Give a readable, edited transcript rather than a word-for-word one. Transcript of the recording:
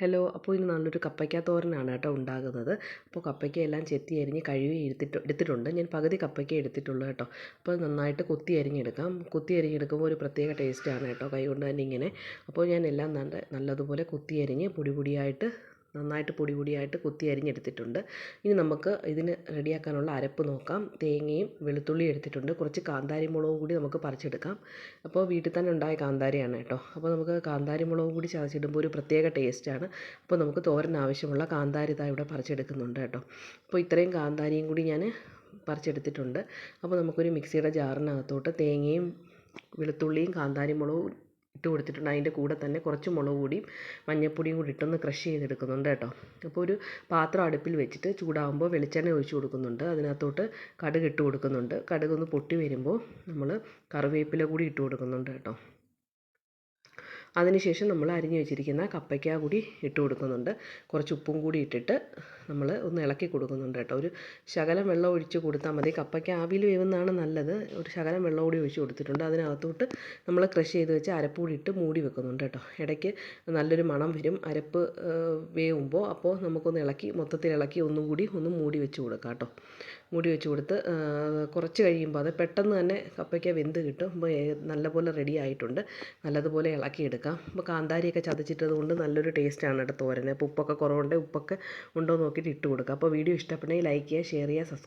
Hello, അപ്പോൾ ഇന്ന് നല്ലൊരു കപ്പയ്ക്ക തോരനാണ് കേട്ടോ ഉണ്ടാകുന്നത്. അപ്പോൾ കപ്പയ്ക്ക എല്ലാം ചെത്തി അരിഞ്ഞ് കഴുകി എടുത്തിട്ടുണ്ട്. ഞാൻ പകുതി കപ്പയ്ക്ക എടുത്തിട്ടുള്ളൂ കേട്ടോ. അപ്പോൾ നന്നായിട്ട് കൊത്തി അരിഞ്ഞെടുക്കാം. കൊത്തി അരിഞ്ഞെടുക്കുമ്പോൾ ഒരു പ്രത്യേക ടേസ്റ്റാണ് കേട്ടോ, കൈകൊണ്ട് തന്നെ ഇങ്ങനെ. അപ്പോൾ ഞാൻ എല്ലാം നല്ലതുപോലെ കൊത്തി അരിഞ്ഞ് നന്നായിട്ട് പൊടി പൊടിയായിട്ട് കൊത്തി അരിഞ്ഞെടുത്തിട്ടുണ്ട്. ഇനി നമുക്ക് ഇതിന് റെഡിയാക്കാനുള്ള അരപ്പ് നോക്കാം. തേങ്ങയും വെളുത്തുള്ളിയും എടുത്തിട്ടുണ്ട്. കുറച്ച് കാന്താരി മുളകും കൂടി നമുക്ക് പറിച്ചെടുക്കാം. അപ്പോൾ വീട്ടിൽ തന്നെ ഉണ്ടായ കാന്താരിയാണ് കേട്ടോ. അപ്പോൾ നമുക്ക് കാന്താരി മുളകും കൂടി ചതച്ചിടുമ്പോൾ ഒരു പ്രത്യേക ടേസ്റ്റാണ്. അപ്പോൾ നമുക്ക് തോരൻ ആവശ്യമുള്ള കാന്താരി ഇതാ ഇവിടെ പറിച്ചെടുക്കുന്നുണ്ട് കേട്ടോ. അപ്പോൾ ഇത്രയും കാന്താരിയും കൂടി ഞാൻ പറിച്ചെടുത്തിട്ടുണ്ട്. അപ്പോൾ നമുക്കൊരു മിക്സിയുടെ ജാറിനകത്തോട്ട് തേങ്ങയും വെളുത്തുള്ളിയും കാന്താരി മുളകും ഇട്ട് കൊടുത്തിട്ടുണ്ട്. അതിൻ്റെ കൂടെ തന്നെ കുറച്ച് മുളക് പൊടിയും മഞ്ഞൾപ്പൊടിയും കൂടി ഇട്ടൊന്ന് ക്രഷ് ചെയ്തെടുക്കുന്നുണ്ട് കേട്ടോ. അപ്പോൾ ഒരു പാത്രം അടുപ്പിൽ വെച്ചിട്ട് ചൂടാകുമ്പോൾ വെളിച്ചെണ്ണ ഒഴിച്ച് കൊടുക്കുന്നുണ്ട്. അതിനകത്തോട്ട് കടുക് ഇട്ട് കൊടുക്കുന്നുണ്ട്. കടുക് ഒന്ന് പൊട്ടി വരുമ്പോൾ നമ്മൾ കറിവേപ്പില കൂടി ഇട്ട് കൊടുക്കുന്നുണ്ട് കേട്ടോ. അതിനുശേഷം നമ്മൾ അരിഞ്ഞു വെച്ചിരിക്കുന്ന കപ്പയ്ക്ക കൂടി ഇട്ട് കൊടുക്കുന്നുണ്ട്. കുറച്ച് ഉപ്പും കൂടി ഇട്ടിട്ട് നമ്മൾ ഒന്ന് ഇളക്കി കൊടുക്കുന്നുണ്ട് കേട്ടോ. ഒരു ശകലം വെള്ളം ഒഴിച്ച് കൊടുത്താൽ മതി. കപ്പയ്ക്ക ആവിയിൽ വേവുന്നതാണ് നല്ലത്. ഒരു ശകലം വെള്ളം കൂടി ഒഴിച്ച് കൊടുത്തിട്ടുണ്ട്. അതിനകത്തോട്ട് നമ്മൾ ക്രഷ് ചെയ്ത് വെച്ച് അരപ്പ് കൂടി ഇട്ട് മൂടി വെക്കുന്നുണ്ട് കേട്ടോ. ഇടയ്ക്ക് നല്ലൊരു മണം വരും അരപ്പ് വേവുമ്പോൾ. അപ്പോൾ നമുക്കൊന്ന് മൊത്തത്തിൽ ഇളക്കി ഒന്ന് മൂടി വെച്ച് കൊടുക്കാം കേട്ടോ. മൂടി വെച്ച് കൊടുത്ത് കുറച്ച് കഴിയുമ്പോൾ അത് പെട്ടെന്ന് തന്നെ കപ്പയ്ക്ക വെന്ത് കിട്ടും. അപ്പോൾ നല്ലപോലെ റെഡി ആയിട്ടുണ്ട്. നല്ലതുപോലെ ഇളക്കിയെടുക്കാം. അപ്പോൾ കാന്താരിയൊക്കെ ചതച്ചിട്ടത് കൊണ്ട് നല്ലൊരു ടേസ്റ്റാണ് കേട്ടോ തോരന്. അപ്പോൾ ഉപ്പൊക്കെ കുറവുണ്ടെങ്കിൽ ഉപ്പൊക്കെ ഉണ്ടോ നോക്കിയിട്ട് ഇട്ട് കൊടുക്കുക. അപ്പോൾ വീഡിയോ ഇഷ്ടപ്പെട്ടെങ്കിൽ ലൈക്ക് ചെയ്യുക, ഷെയർ ചെയ്യുക,